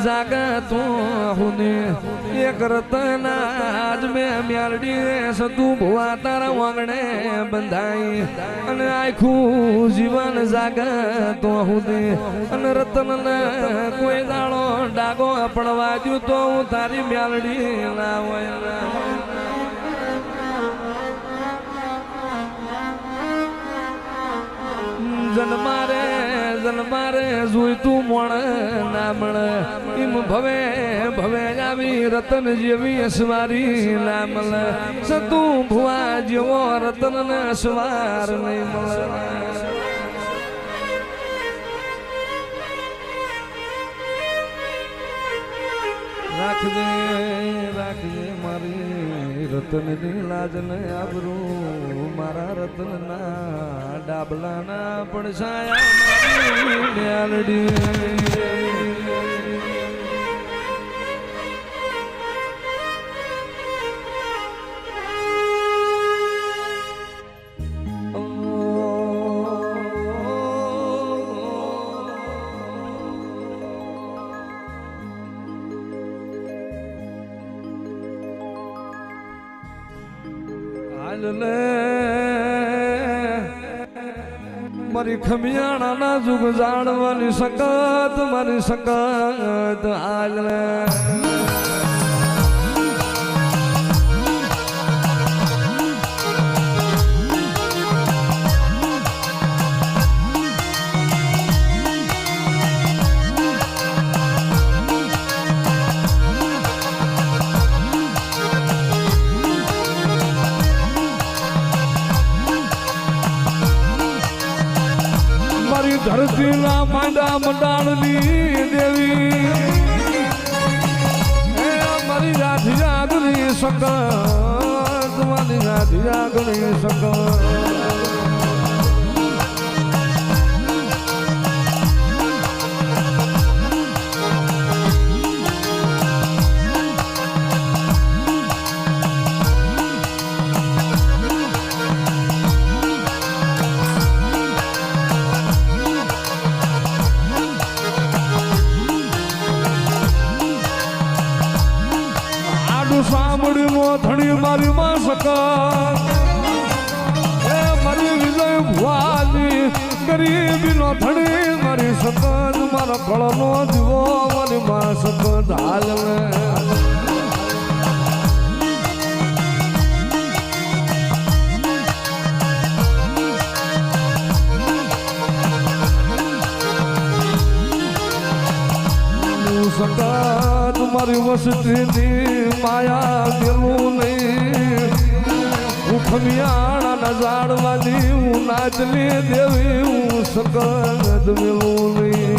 जागा तू हुने एक रतन आज में म्यालडी सतू भुआ तारा वांगणे बंधाई अने आखू जीवन जागा तू हुने अने रतन ने कोई दाड़ो डागो पड़वा दू तो तारी म्यालडी लावया जन्मारे जोई तू मोण नामण इम भवे भवे जावी रतन जेवी असवारी नामल सतू भुआ जेवो रतन ने असवार नहीं मल राख दे मारी रतन नी लाज ने आबरू मारा रतन ना डाबला ना पड़साया मारी न्यालडी मारी खमियाणा ना जुग जान वाली संगत मारी संगत हाल धरती ना मांडा मंडालनी देवी मारी राधी रागनी संगत मारी राधी रागनी संगत सामड़ी मोथड़ी मारी मां सका मारी विजय भुआली गरीबी नो थड़ी मारी सकत मारा फल नो दिवो मारी मां सकत हाल सकत मारी वसती नी माया गेलू नहीं उठमियाणा न जाड़वाली नाचली देवी सकत मिलू नहीं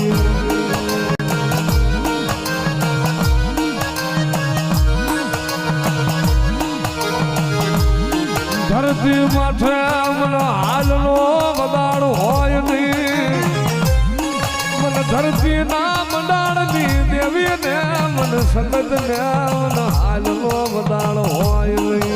धरती माथे मन हाल नो बदाड़ होय नहीं मन धरती ना मंडाळनी देवी ने मन संगत ने मन हाल नो बदाड़ होय नहीं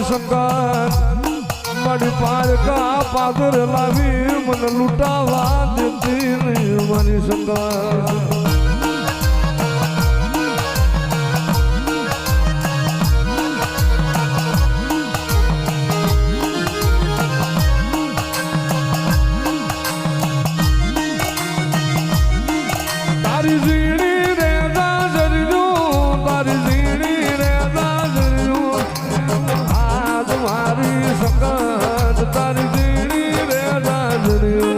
संगत बड़ी पार का पादर लावी मन लुटावा देती नहीं मनी संगत तारी जीनी रे दाजरियो तारी जीनी रे दाजरियो मारी संगत तारी जीनी रे दाजरियो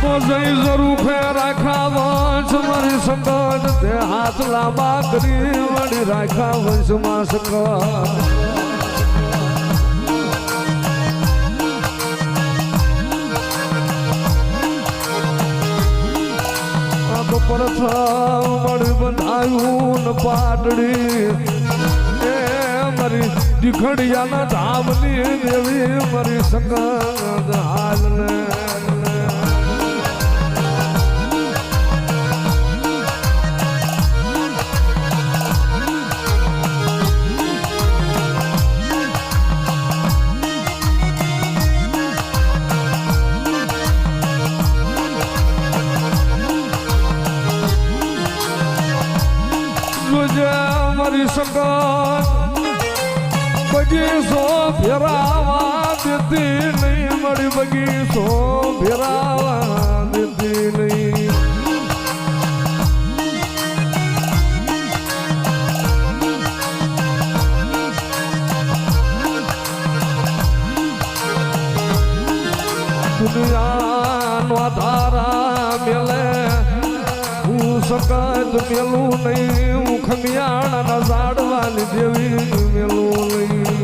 તો જઈ જરૂર ખે રાખા વંશ મારી સંગત તે હાથ લાંબા કરી વળી રાખા વંશમાં સંગત પ્રથમ મળી બંધાયું ને પાટડી એ મારી દીખડિયાના ધામની દેવી મારી સંગત હાલ ને મારી સંગત બગીચો ફેરાવા દેતી નહીં મારી બગીચો ફેરાવા દેતી નહીં દુનિયાનો ધારા મેલે હું સકત મેલું નહીં હું ખમિયાણા ઝાડવાની દેવી મેલું નહીં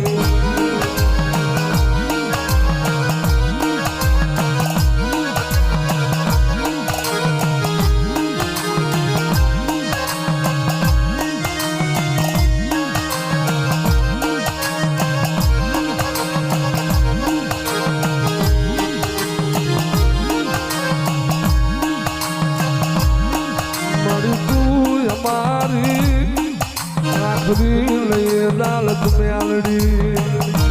લઈએ દાલત મેલડી